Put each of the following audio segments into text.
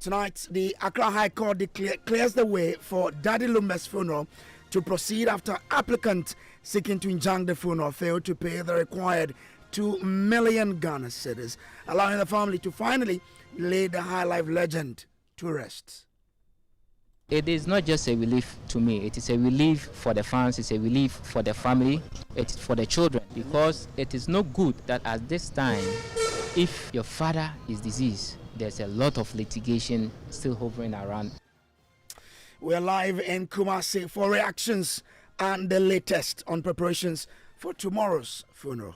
Tonight, the Accra High Court clears the way for Daddy Lumba's funeral to proceed after applicant seeking to injunct the funeral failed to pay the required 2 million Ghana cedis, allowing the family to finally lay the Highlife legend to rest. It is not just a relief to me, it is a relief for the fans, it's a relief for the family, it's for the children, because it is no good that at this time, if your father is deceased, there's a lot of litigation still hovering around. We're live in Kumasi for reactions and the latest on preparations for tomorrow's funeral.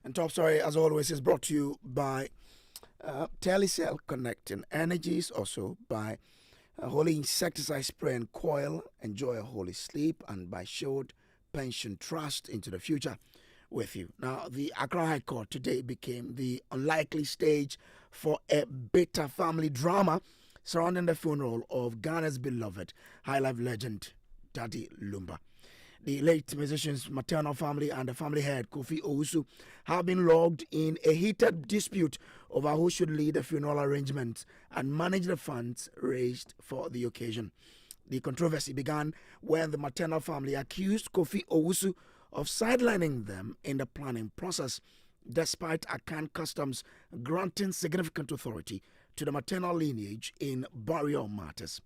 And top story, as always, is brought to you by Telecell Connecting Energies, also by Holy Insecticide Spray and Coil, Enjoy a Holy Sleep, and by Shield Pension Trust into the future with you. Now, the Accra High Court today became the unlikely stage for a bitter family drama surrounding the funeral of Ghana's beloved Highlife legend, Daddy Lumba. The late musician's maternal family and the family head, Kofi Owusu, have been logged in a heated dispute over who should lead the funeral arrangements and manage the funds raised for the occasion. The controversy began when the maternal family accused Kofi Owusu of sidelining them in the planning process, despite Akan Customs granting significant authority to the maternal lineage in burial matters.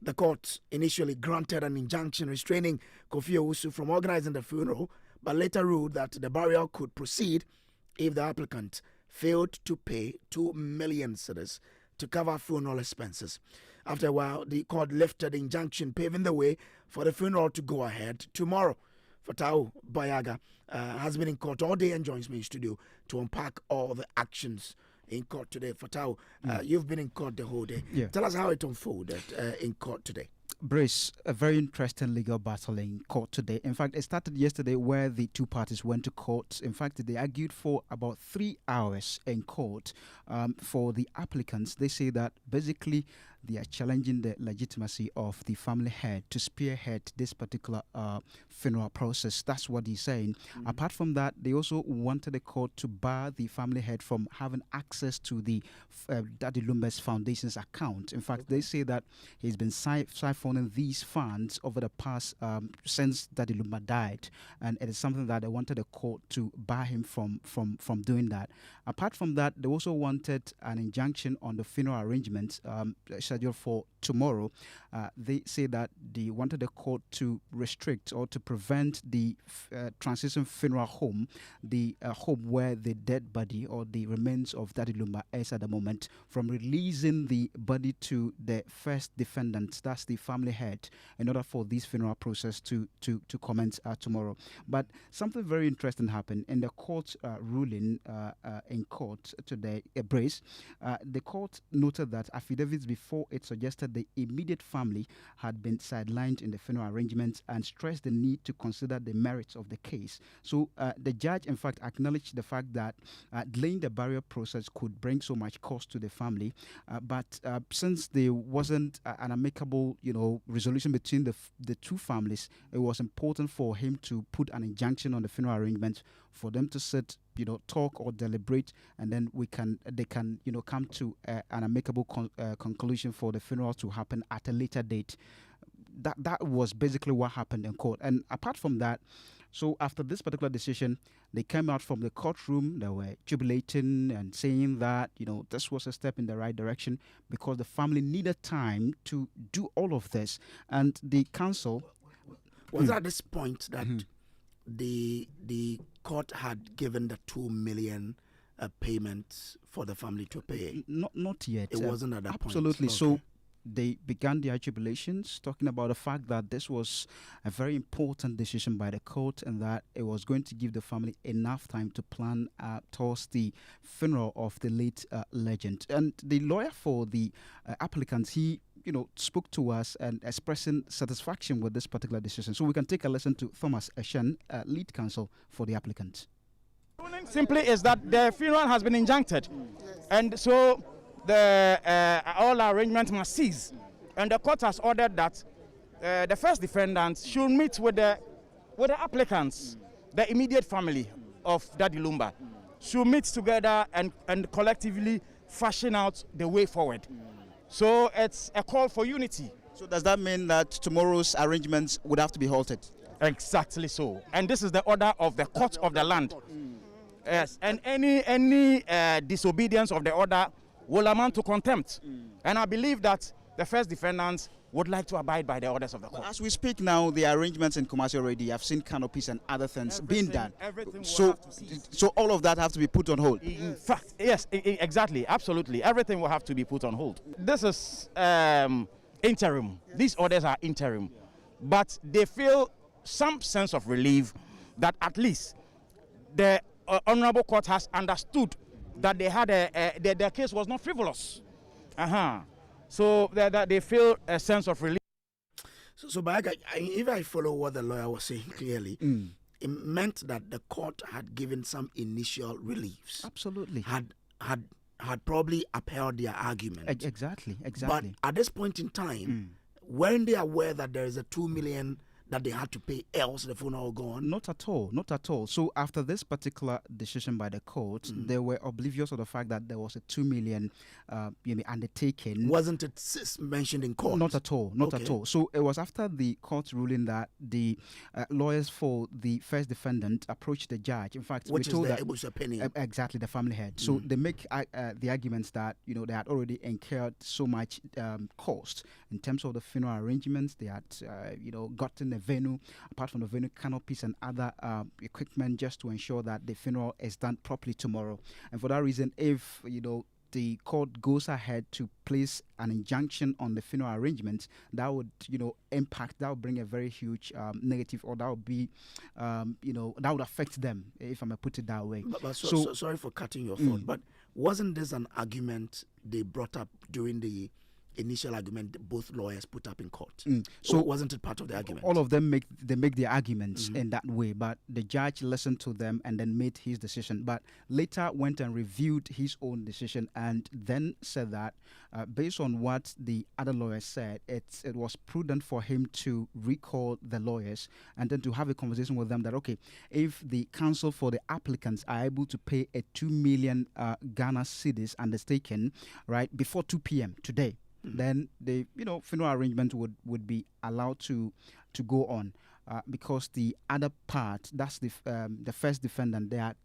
The court initially granted an injunction restraining Kofi Owusu from organizing the funeral, but later ruled that the burial could proceed if the applicant failed to pay 2 million cedis to cover funeral expenses. After a while, the court lifted the injunction, paving the way for the funeral to go ahead tomorrow. Fataw Bayaga has been in court all day and joins me in studio to unpack all the actions in court today. Fataw, you've been in court the whole day. Yeah. Tell us how it unfolded in court today. Brace, a very interesting legal battle in court today. In fact, it started yesterday where the two parties went to court. In fact, they argued for about 3 hours in court for the applicants. They say that basically they are challenging the legitimacy of the family head to spearhead this particular funeral process. That's what he's saying. Mm-hmm. Apart from that, they also wanted the court to bar the family head from having access to the Daddy Lumba's foundation's account. In fact, they say that he's been siphoning these funds over the past since Daddy Lumba died, and it is something that they wanted the court to bar him from doing that. Apart from that, they also wanted an injunction on the funeral arrangements scheduled for tomorrow. They say that they wanted the court to restrict or to prevent the transition funeral home, the home where the dead body or the remains of Daddy Lumba is at the moment, from releasing the body to the first defendant, that's the family head, in order for this funeral process to commence tomorrow. But something very interesting happened in the court ruling in court today, Brace. The court noted that affidavits before it suggested the immediate family had been sidelined in the funeral arrangements and stressed the need to consider the merits of the case. So the judge, in fact, acknowledged the fact that delaying the burial process could bring so much cost to the family, but since there wasn't an amicable, resolution between the two families, it was important for him to put an injunction on the funeral arrangements for them to sit, talk or deliberate, and then they can come to an amicable conclusion for the funeral to happen at a later date. That was basically what happened in court. And apart from that, so after this particular decision, they came out from the courtroom. They were jubilating and saying that this was a step in the right direction because the family needed time to do all of this. And the council was at this point that the court had given the 2 million payment for the family to pay. Not yet. It wasn't at that point. Absolutely. Okay. So they began their jubilations, talking about the fact that this was a very important decision by the court and that it was going to give the family enough time to plan towards the funeral of the late legend. And the lawyer for the applicants, he spoke to us and expressing satisfaction with this particular decision. So we can take a listen to Thomas Eshen, lead counsel for the applicant. Simply is that the funeral has been injuncted, and so the all arrangements must cease. And the court has ordered that the first defendant should meet with the applicants, the immediate family of Daddy Lumba, should meet together and collectively fashion out the way forward. So it's a call for unity. So does that mean that tomorrow's arrangements would have to be halted? Exactly so. And this is the order of the court of the land. Yes, and any disobedience of the order will amount to contempt. And I believe that the first defendants would like to abide by the orders of the court. As we speak now, the arrangements in Kumasi already, I've seen canopies and other things being done. So all of that have to be put on hold. In fact, yes, exactly, absolutely. Everything will have to be put on hold. This is interim. These orders are interim. But they feel some sense of relief that at least the Honorable Court has understood that they had their case was not frivolous. So that they feel a sense of relief. So Bayaga, if I follow what the lawyer was saying clearly, it meant that the court had given some initial reliefs. Absolutely. Had probably upheld their argument. Exactly. But at this point in time, weren't they aware that there is a 2 million that they had to pay, else the funeral gone? Not at all. So after this particular decision by the court, they were oblivious of the fact that there was a 2 million undertaking. Wasn't it mentioned in court? Not at all. So it was after the court ruling that the lawyers for the first defendant approached the judge. In fact, which we told is the opinion. Exactly, the family head. So they make the arguments that they had already incurred so much cost in terms of the funeral arrangements. They had gotten a venue, apart from the venue, canopies and other equipment, just to ensure that the funeral is done properly tomorrow. And for that reason, if the court goes ahead to place an injunction on the funeral arrangements, that would impact, that would bring a very huge negative, or that would be that would affect them, if I may put it that way. But so sorry for cutting your thought, but wasn't this an argument they brought up during the initial argument that both lawyers put up in court? So wasn't it part of the argument? All of them make their arguments in that way, but the judge listened to them and then made his decision, but later went and reviewed his own decision and then said that based on what the other lawyers said, it was prudent for him to recall the lawyers and then to have a conversation with them that, okay, if the counsel for the applicants are able to pay a 2 million Ghana cedis undertaken, right, before 2 p.m. today, then the funeral arrangement would be allowed to go on, because the other part, that's the first defendant, they had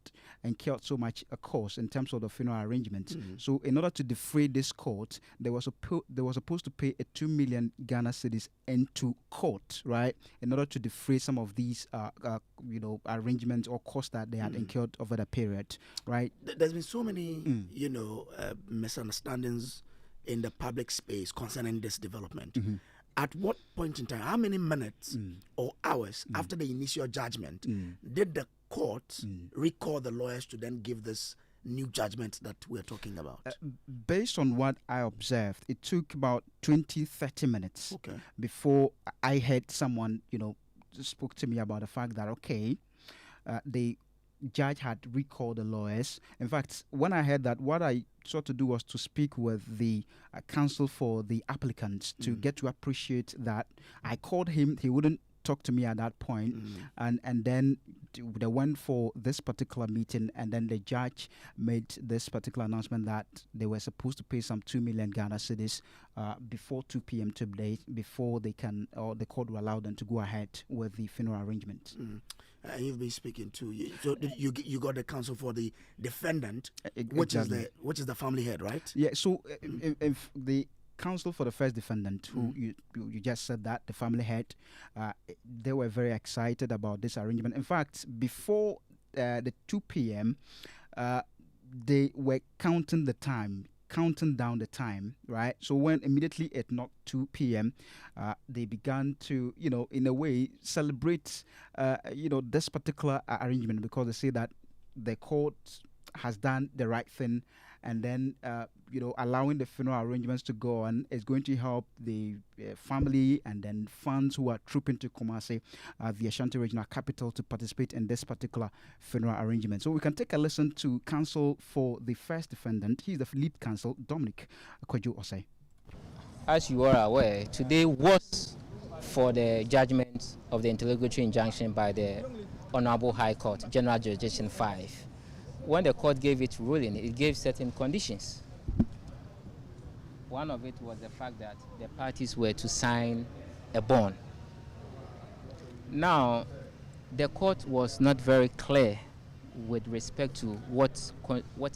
incurred so much a cost in terms of the funeral arrangement. So in order to defray this court, they were supposed to pay a 2 million Ghana cedis into court, right, in order to defray some of these arrangements or costs that they had incurred over the period, right? There's been so many misunderstandings in the public space concerning this development. At what point in time, how many minutes or hours after the initial judgment did the court recall the lawyers to then give this new judgment that we're talking about? Based on what I observed, it took about 20-30 minutes before I heard someone spoke to me about the fact that the judge had recalled the lawyers. In fact, when I heard that, what I sought to do was to speak with the counsel for the applicants to get to appreciate that. I called him, he wouldn't talk to me at that point, and then they went for this particular meeting, and then the judge made this particular announcement that they were supposed to pay some 2 million Ghana cedis before 2 p.m. today, before they can, or the court will allow them to go ahead with the funeral arrangement. And you've been speaking to, so you got the counsel for the defendant, which is the family head, right? Yeah. So if the counsel for the first defendant, who you just said that, the family head, they were very excited about this arrangement. In fact, before the 2 p.m., they were counting down the time, right? So when immediately at not 2 p.m., they began to, in a way, celebrate, this particular arrangement, because they say that the court has done the right thing, and then allowing the funeral arrangements to go on is going to help the family and then fans who are trooping to Kumasi, the Ashanti Regional Capital, to participate in this particular funeral arrangement. So we can take a listen to counsel for the first defendant. He's the lead counsel, Dominic Kojo Osei. As you are aware, today was for the judgment of the interlocutory injunction by the Honorable High Court, General Jurisdiction 5. When the court gave its ruling, it gave certain conditions. One of it was the fact that the parties were to sign a bond. Now, the court was not very clear with respect to what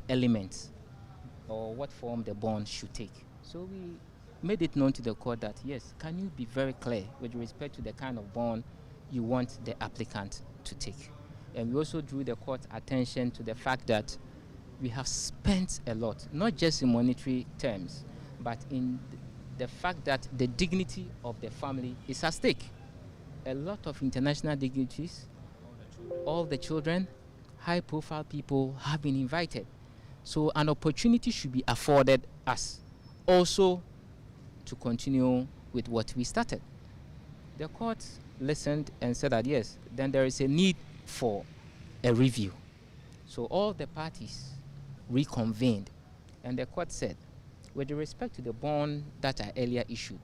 elements or what form the bond should take. So we made it known to the court that, yes, can you be very clear with respect to the kind of bond you want the applicant to take? And we also drew the court's attention to the fact that we have spent a lot, not just in monetary terms, but in the fact that the dignity of the family is at stake. A lot of international dignitaries, all the children, high-profile people have been invited. So an opportunity should be afforded us also to continue with what we started. The court listened and said that, yes, then there is a need for a review. So all the parties reconvened, and the court said, with respect to the bond that I earlier issued,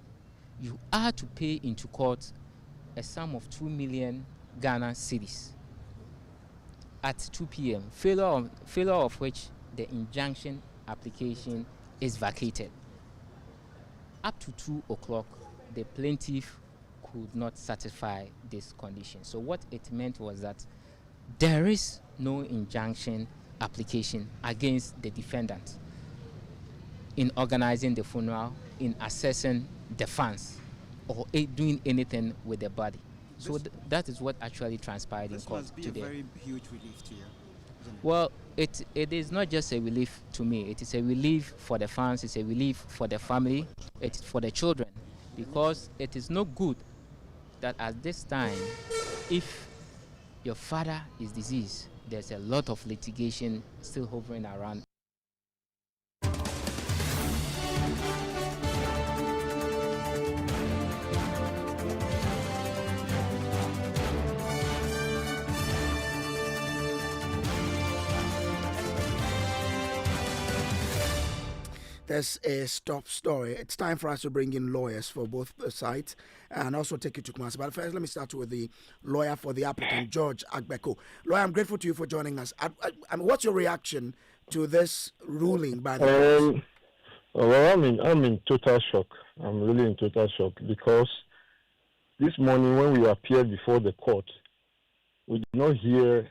you are to pay into court a sum of 2 million Ghana cedis at 2 p.m., failure of which the injunction application is vacated. Up to 2 o'clock, the plaintiff could not satisfy this condition. So what it meant was that there is no injunction application against the defendant in organizing the funeral, in assessing the funds, or doing anything with the body. So that is what actually transpired in court today. This must be a very huge relief to you, isn't it? Well, it is not just a relief to me. It is a relief for the fans. It's a relief for the family. It's for the children, because it is no good that at this time, if your father is deceased, there's a lot of litigation still hovering around. There's a stop story. It's time for us to bring in lawyers for both sides and also take you to Kumasi. But first, let me start with the lawyer for the applicant, George Agbeko. Lawyer, I'm grateful to you for joining us. I mean, what's your reaction to this ruling by the court? Well, I'm in total shock. I'm really in total shock because this morning when we appeared before the court, we did not hear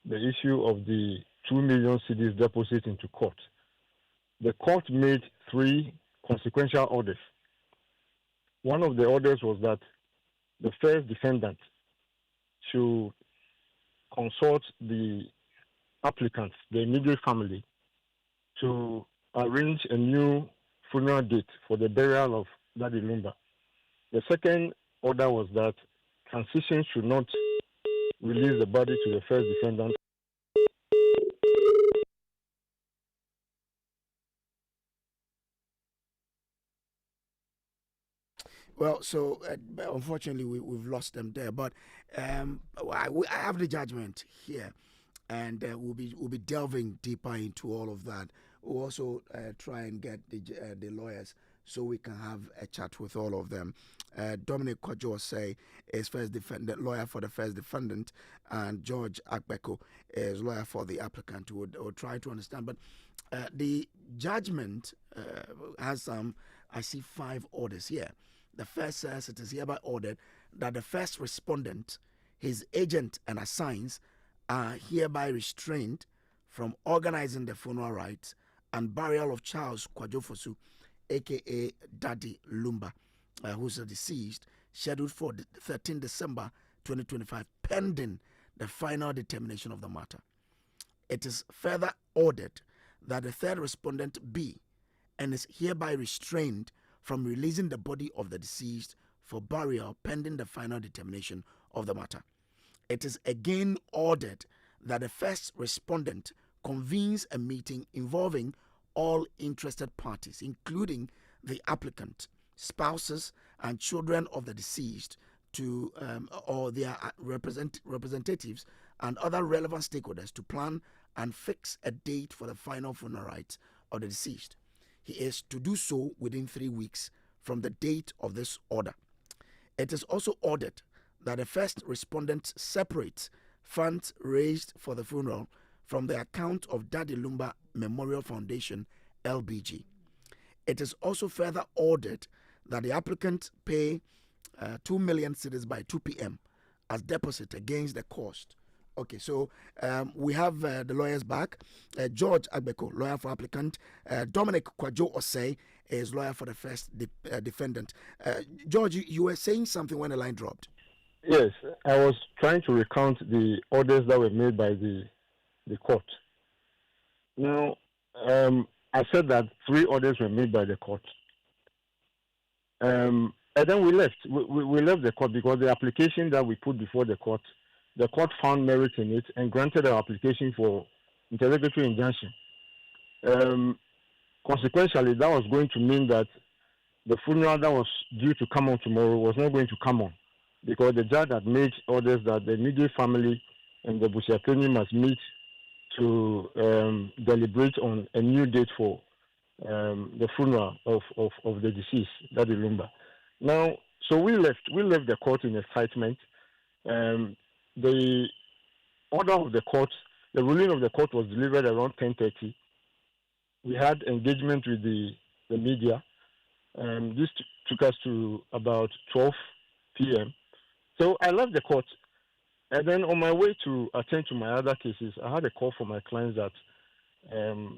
the issue of the 2 million cedis deposit into court. The court made 3 consequential orders. One of the orders was that the first defendant should consult the applicants, the immediate family, to arrange a new funeral date for the burial of Daddy Lumba. The second order was that transition should not release the body to the first defendant. Well, so unfortunately we've lost them there, but I have the judgment here, and we'll be delving deeper into all of that. We'll also try and get the lawyers so we can have a chat with all of them. Dominic Kojo is lawyer for the first defendant, and George Agbeko is lawyer for the applicant. Who would try to understand, but the judgment has I see 5 orders here. The first says it is hereby ordered that the first respondent, his agent and assigns are hereby restrained from organizing the funeral rites and burial of Charles Kwadwo Owusu, a.k.a. Daddy Lumba, who's deceased, scheduled for 13 December 2025, pending the final determination of the matter. It is further ordered that the third respondent be and is hereby restrained from releasing the body of the deceased for burial pending the final determination of the matter. It is again ordered that the first respondent convenes a meeting involving all interested parties, including the applicant, spouses, and children of the deceased, to or their representatives and other relevant stakeholders to plan and fix a date for the final funeral rites of the deceased. He is to do so within 3 weeks from the date of this order. It is also ordered that the first respondent separates funds raised for the funeral from the account of Daddy Lumba Memorial Foundation, LBG. It is also further ordered that the applicant pay 2 million cedis by 2 p.m. as deposit against the cost. Okay, so we have the lawyers back. George Agbeko, lawyer for applicant. Dominic Kwadwo Osei is lawyer for the first defendant. George, you were saying something when the line dropped. Yes, I was trying to recount the orders that were made by the court. Now, I said that 3 orders were made by the court. And then we left. We left the court because the application that we put before the court found merit in it and granted our application for interlocutory injunction. Consequentially, that was going to mean that the funeral that was due to come on tomorrow was not going to come on, because the judge had made orders that the immediate family and the Busiakeni must meet to deliberate on a new date for the funeral of the deceased, Daddy Lumba. Now, so we left the court in excitement. The order of the court, the ruling of the court was delivered around 10:30. We had engagement with the media. This took us to about 12 p.m. So I left the court, and then on my way to attend to my other cases, I had a call from my clients that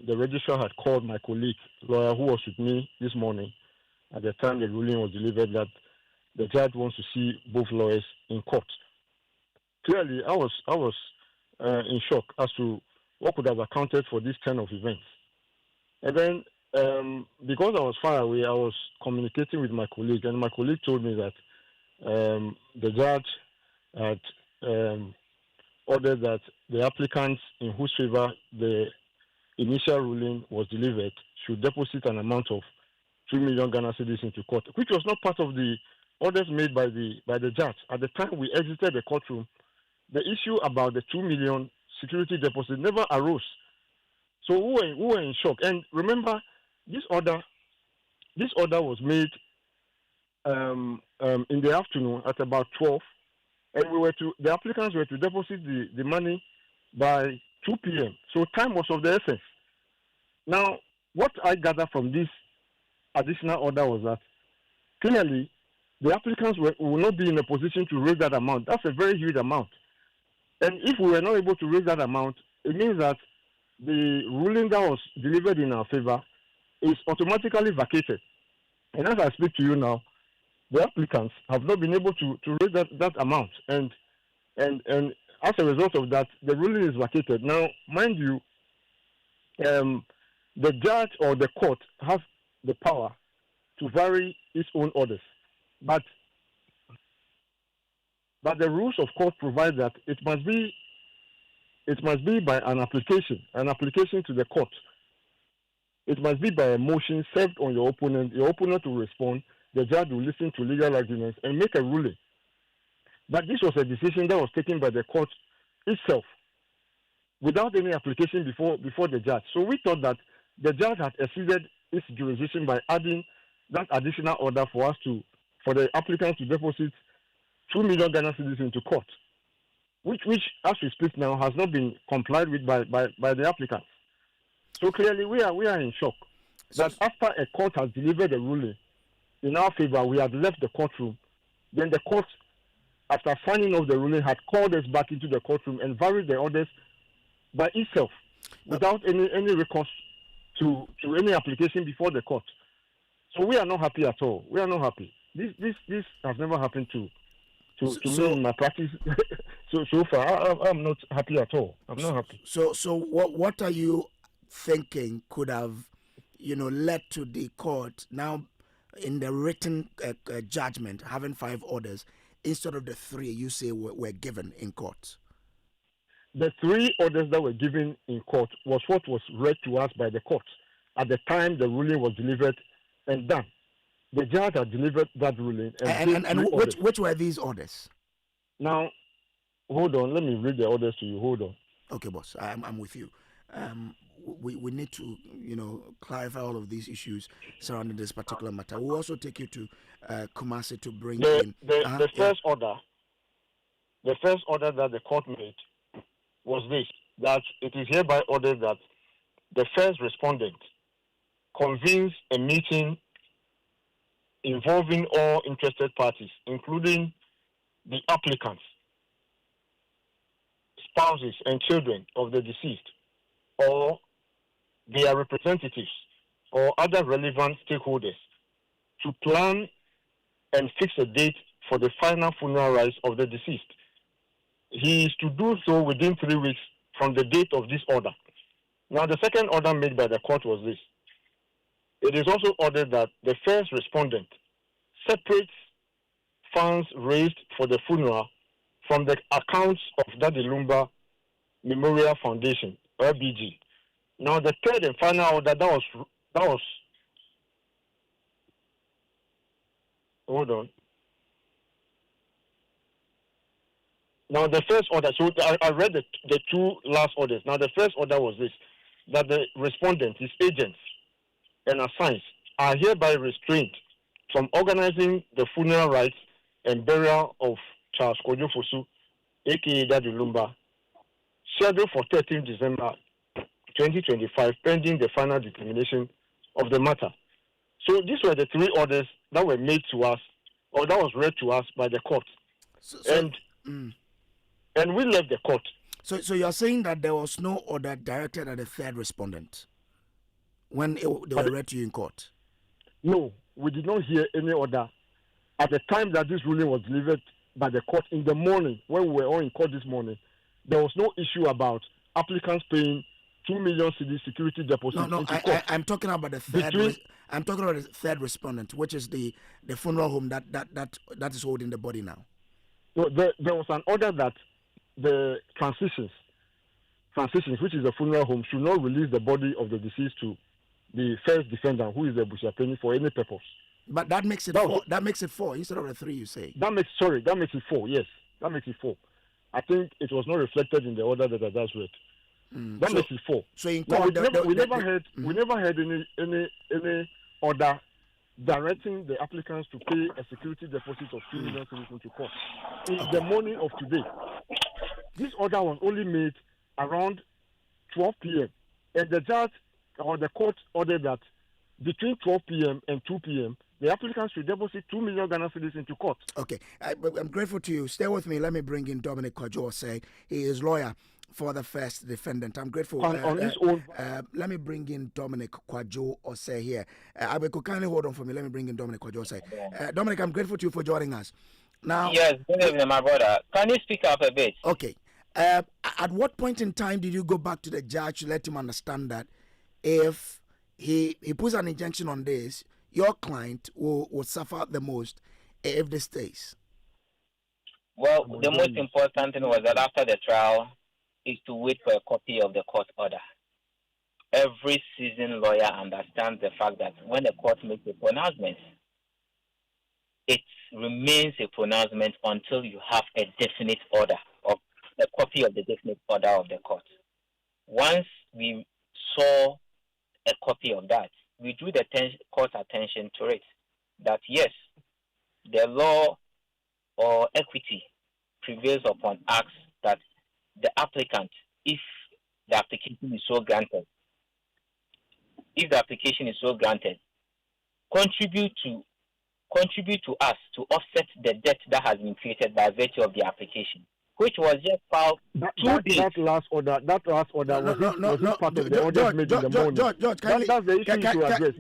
the registrar had called my colleague, lawyer who was with me this morning at the time the ruling was delivered, that the judge wants to see both lawyers in court. Clearly, I was in shock as to what could have accounted for this kind of events. And then, because I was far away, I was communicating with my colleague, and my colleague told me that the judge had ordered that the applicants in whose favor the initial ruling was delivered should deposit an amount of 3 million Ghana cedis into court, which was not part of the orders made by the judge. At the time we exited the courtroom, the issue about the 2 million security deposit never arose. So we were in shock. And remember, this order was made in the afternoon at about 12, and the applicants were to deposit the money by 2 p.m. So time was of the essence. Now, what I gather from this additional order was that clearly the applicants will not be in a position to raise that amount. That's a very huge amount. And if we were not able to raise that amount, it means that the ruling that was delivered in our favor is automatically vacated. And as I speak to you now, the applicants have not been able to raise that amount. And as a result of that, the ruling is vacated. Now, mind you, the judge or the court has the power to vary its own orders. But the rules of court provide that it must be by an application to the court. It must be by a motion served on your opponent. Your opponent will respond. The judge will listen to legal arguments and make a ruling. But this was a decision that was taken by the court itself, without any application before the judge. So we thought that the judge had exceeded its jurisdiction by adding that additional order for the applicants to deposit 2 million Ghana cedis into court, which as we speak now has not been complied with by the applicants. So clearly we are in shock that after a court has delivered a ruling in our favor, we have left the courtroom. Then the court, after signing off the ruling, had called us back into the courtroom and varied the orders by itself without any recourse to any application before the court. So we are not happy at all. We are not happy. This has never happened to me in my practice so far. I'm not happy at all. I'm not happy. So what are you thinking could have led to the court now in the written judgment having 5 orders instead of the 3 you say were given in court? the three orders that were given in court was what was read to us by the court at the time the ruling was delivered and done. The judge had delivered that ruling and which were these orders? Now, hold on. Let me read the orders to you. Hold on. Okay, boss. I'm with you. We need to, clarify all of these issues surrounding this particular matter. We'll also take you to Kumasi to bring in the first order. The first order that the court made was this: that it is hereby ordered that the first respondent convenes a meeting involving all interested parties, including the applicants, spouses, and children of the deceased, or their representatives, or other relevant stakeholders, to plan and fix a date for the final funeral rites of the deceased. He is to do so within 3 weeks from the date of this order. Now, the second order made by the court was this: it is also ordered that the first respondent separates funds raised for the funeral from the accounts of Daddy Lumba Memorial Foundation, RBG. Now, the third and final order that was hold on. Now, the first order, so I read the two last orders. Now, the first order was this: that the respondent, his agents, and assigns are hereby restrained from organizing the funeral rites and burial of Charles Kojo Owusu, aka Daddy Lumba, scheduled for 13 December 2025, pending the final determination of the matter. So these were the three orders that were made to us, or that was read to us by the court. And we left the court. So you're saying that there was no order directed at the third respondent when they were read to you in court? No, we did not hear any order. At the time that this ruling was delivered by the court in the morning, when we were all in court this morning, there was no issue about applicants paying 2 million cedi security deposit. No, I'm talking about the third. I'm talking about the third respondent, which is the funeral home that is holding the body now. No, there was an order that the transitions, which is a funeral home, should not release the body of the deceased to the first defendant, who is the Bushapeni, for any purpose. But that makes it four. That makes it 4 instead of the 3 you say. That makes it 4. Yes, that makes it 4. I think it was not reflected in the order that I just read. That makes it 4. So in court, court, we never heard any order directing the applicants to pay a security deposit of 2 million into court. In the morning of today, this order was only made around 12 p.m. and the judge or the court ordered that between 12 p.m. and 2 p.m. the applicants should deposit 2 million Ghana cedis into court. Okay, I'm grateful to you. Stay with me. Let me bring in Dominic Kwadwo Osei. He is lawyer for the first defendant. I'm grateful. On his own. Let me bring in Dominic Kwadwo Osei here. Agbeko, kindly hold on for me. Let me bring in Dominic Kwadwo Osei. Dominic, I'm grateful to you for joining us. Now, yes, good evening, my brother. Can you speak up a bit? Okay. At what point in time did you go back to the judge to let him understand that if he puts an injunction on this, your client will suffer the most if this stays? Well, the most important thing was that after the trial is to wait for a copy of the court order. Every seasoned lawyer understands the fact that when the court makes a pronouncement, it remains a pronouncement until you have a definite order, of a copy of the definite order of the court. Once we saw a copy of that, we drew the court's attention to it, that yes, the law or equity prevails upon acts that the applicant, if the application is so granted, contribute to us to offset the debt that has been created by virtue of the application, which was just filed 2 days. That last order was part of the order made in the morning. George, kindly, that's the issue to address.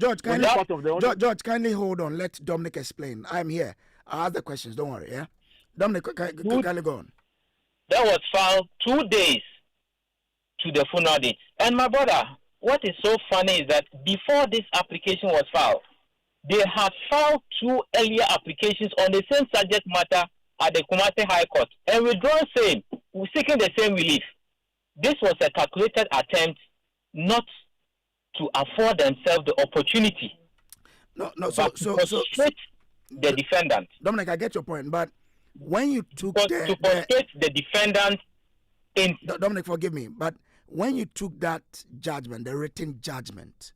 George, kindly hold on. Let Dominic explain. I'm here. I'll ask the questions. Don't worry. Yeah, Dominic, kindly go on. That was filed 2 days to the funeral date. And my brother, what is so funny is that before this application was filed, they had filed 2 earlier applications on the same subject matter at the Kumasi High Court and withdrawn saying we're seeking the same relief. this was a calculated attempt not to afford themselves the opportunity. So the defendant. Dominic, I get your point, but when you took to frustrate the defendant in Dominic, forgive me, but when you took that judgment, the written judgment,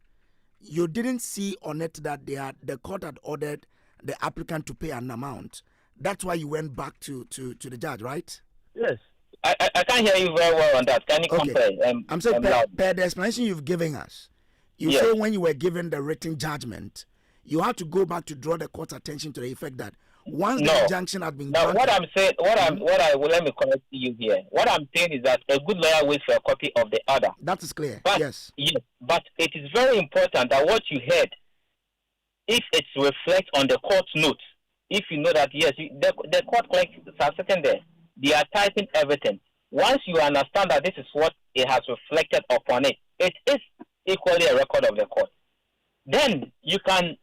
you didn't see on it that the court had ordered the applicant to pay an amount. That's why you went back to the judge, right? Yes. I can't hear you very well on that. Can you compare? I'm saying per the explanation you've given us, you say when you were given the written judgment, you had to go back to draw the court's attention to the effect that once the injunction had been granted. What I'm saying, let me correct you here. What I'm saying is that a good lawyer waits for a copy of the order. That is clear. But, yes, but it is very important that what you heard, if it reflects on the court notes, if you know that yes, the court clerks are sitting there, they are typing everything. Once you understand that this is what it has reflected upon it, it is equally a record of the court. Then you can,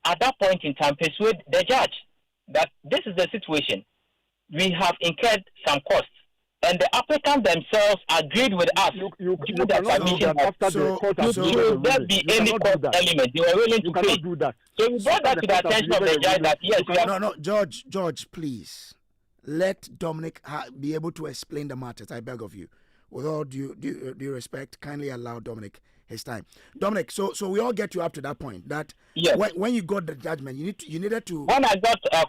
at that point in time, persuade the judge that this is the situation. We have incurred some costs, and the applicants themselves agreed with us. You cannot do that after the court has should there be any cost element? They were willing to pay. Do that. So we brought that to the attention of the judge that yes, no, George, please let Dominic be able to explain the matters. I beg of you, with all due respect, kindly allow Dominic his time. Dominic, so we all get you up to that point that yes. when you got the judgment, you needed to. When I got a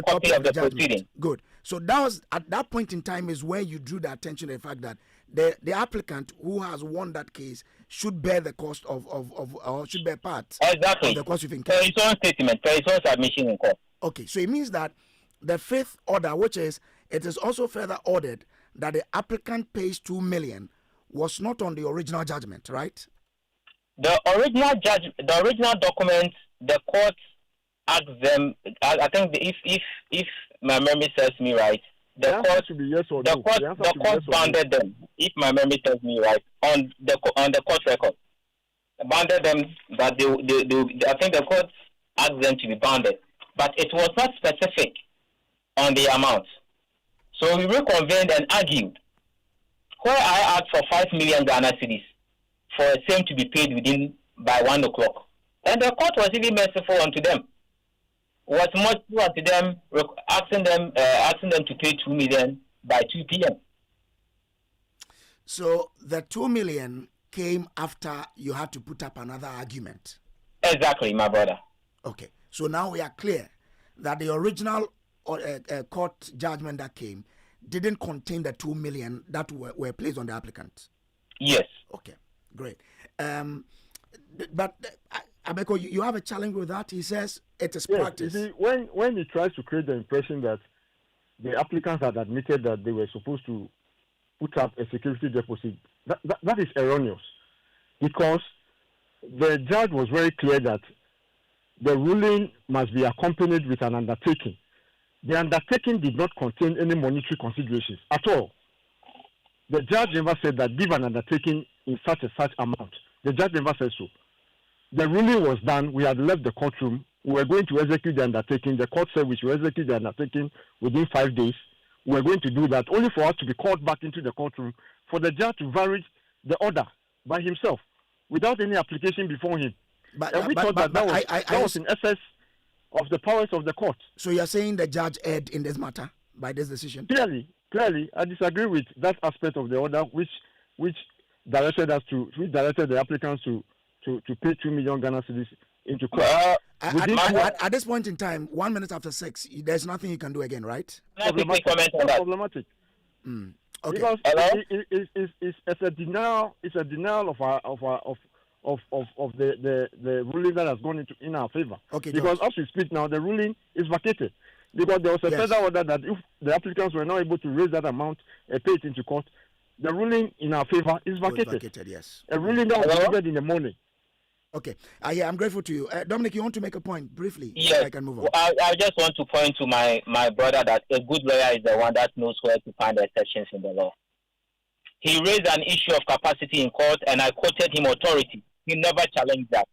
copy of the proceeding. Good. So that was at that point in time is where you drew the attention to the fact that the applicant who has won that case should bear the cost of or should bear part exactly of the cost you've incurred. Per his own statement, per his own submission in court. Okay, so it means that the fifth order, which is it is also further ordered that the applicant pays 2 million, was not on the original judgment, right? The original document, the court asked them. I think if my memory serves me right, the court bounded them. If my memory serves me right, on the court record, bounded them that they I think the court asked them to be bounded, but it was not specific on the amount. So we reconvened and argued, where I asked for 5 million Ghana cedis for a same to be paid by 1 o'clock. And the court was even merciful unto them. Was much to them, asking them to pay 2 million by 2 p.m. So the 2 million came after you had to put up another argument. Exactly, my brother. Okay, so now we are clear that the original court judgment that came didn't contain the 2 million that were placed on the applicant. Yes. Okay, great. But Agbeko, you have a challenge with that. He says it is practice. You see, when he tries to create the impression that the applicants had admitted that they were supposed to put up a security deposit, that is erroneous, because the judge was very clear that the ruling must be accompanied with an undertaking. The undertaking did not contain any monetary considerations at all. The judge never said that give an undertaking in such amount. The judge never said so. The ruling was done. We had left the courtroom. We were going to execute the undertaking. The court said we should execute the undertaking within 5 days. We were going to do that, only for us to be called back into the courtroom for the judge to vary the order by himself without any application before him. And we thought that was in excess of the powers of the court. So you are saying the judge erred in this matter by this decision? Clearly, I disagree with that aspect of the order which directed the applicants to pay 2 million Ghana cedis into court. At this point in time, 1 minute after 6, there's nothing you can do again, right? Problematic. Okay. Because it's a denial. It's a denial of the ruling that has gone in our favor. Okay. Because as we speak now, the ruling is vacated. Because there was a further order that if the applicants were not able to raise that amount and pay it into court, the ruling in our favor is vacated. Yes. A ruling that was delivered in the morning. Okay. I'm grateful to you. Dominic, you want to make a point briefly? Yes. I can move on. I just want to point to my brother that a good lawyer is the one that knows where to find the exceptions in the law. He raised an issue of capacity in court, and I quoted him authority. He never challenged that.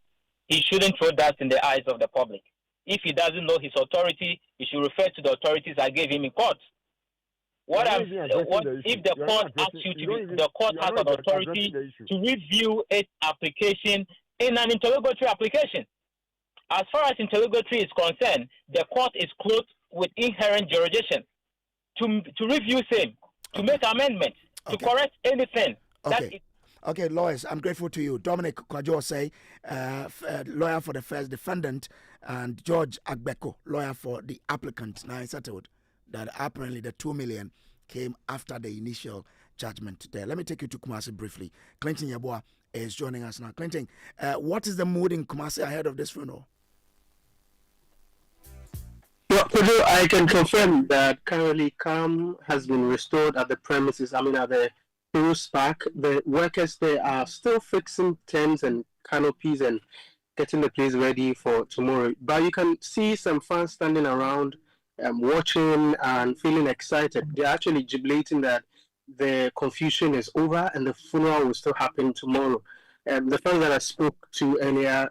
He shouldn't throw that in the eyes of the public. If he doesn't know his authority, he should refer to the authorities I gave him in court. What You're I'm not even what addressing the if issue. the You're court not asks addressing- you you to don't be, even- the court you're has not an addressing authority the issue. to review its application in an interrogatory application. As far as interrogatory is concerned, the court is clothed with inherent jurisdiction to review same, to make amendments, to correct anything. Okay. Okay, lawyers, I'm grateful to you. Dominic Kwadwo Osei, lawyer for the first defendant, and George Agbeko, lawyer for the applicant. Now it's settled that apparently the 2 million came after the initial judgment there. Let me take you to Kumasi briefly. Clinton Yeboah is joining us now. Clinton, what is the mood in Kumasi ahead of this funeral? Well, Kojo, I can confirm that currently calm has been restored at the premises. I mean, at the Bruce Park. The workers there are still fixing tents and canopies and getting the place ready for tomorrow. But you can see some fans standing around, watching and feeling excited. They're actually jubilating that the confusion is over and the funeral will still happen tomorrow. The fans that I spoke to earlier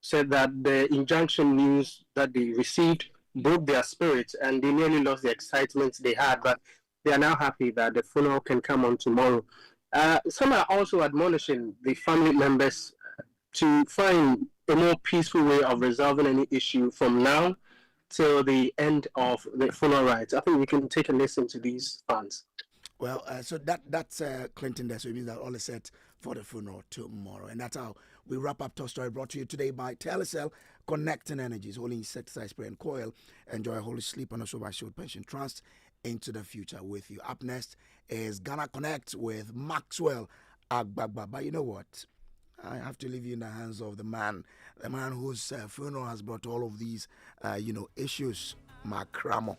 said that the injunction news that they received broke their spirits and they nearly lost the excitement they had, but they are now happy that the funeral can come on tomorrow. Some are also admonishing the family members to find a more peaceful way of resolving any issue from now till the end of the funeral rites. I think we can take a listen to these fans. Well, so that's Clinton there, so it means that all is set for the funeral tomorrow. And that's how we wrap up Top Story, brought to you today by Telecel, Connecting Energies, Holy Insecticide Spray and Coil. Enjoy a holy sleep, and also by Shield Pension Trust into the future with you. Up next is Ghana Connect with Maxwell Agbeko. But you know what? I have to leave you in the hands of the man whose funeral has brought all of these, issues. Macramo.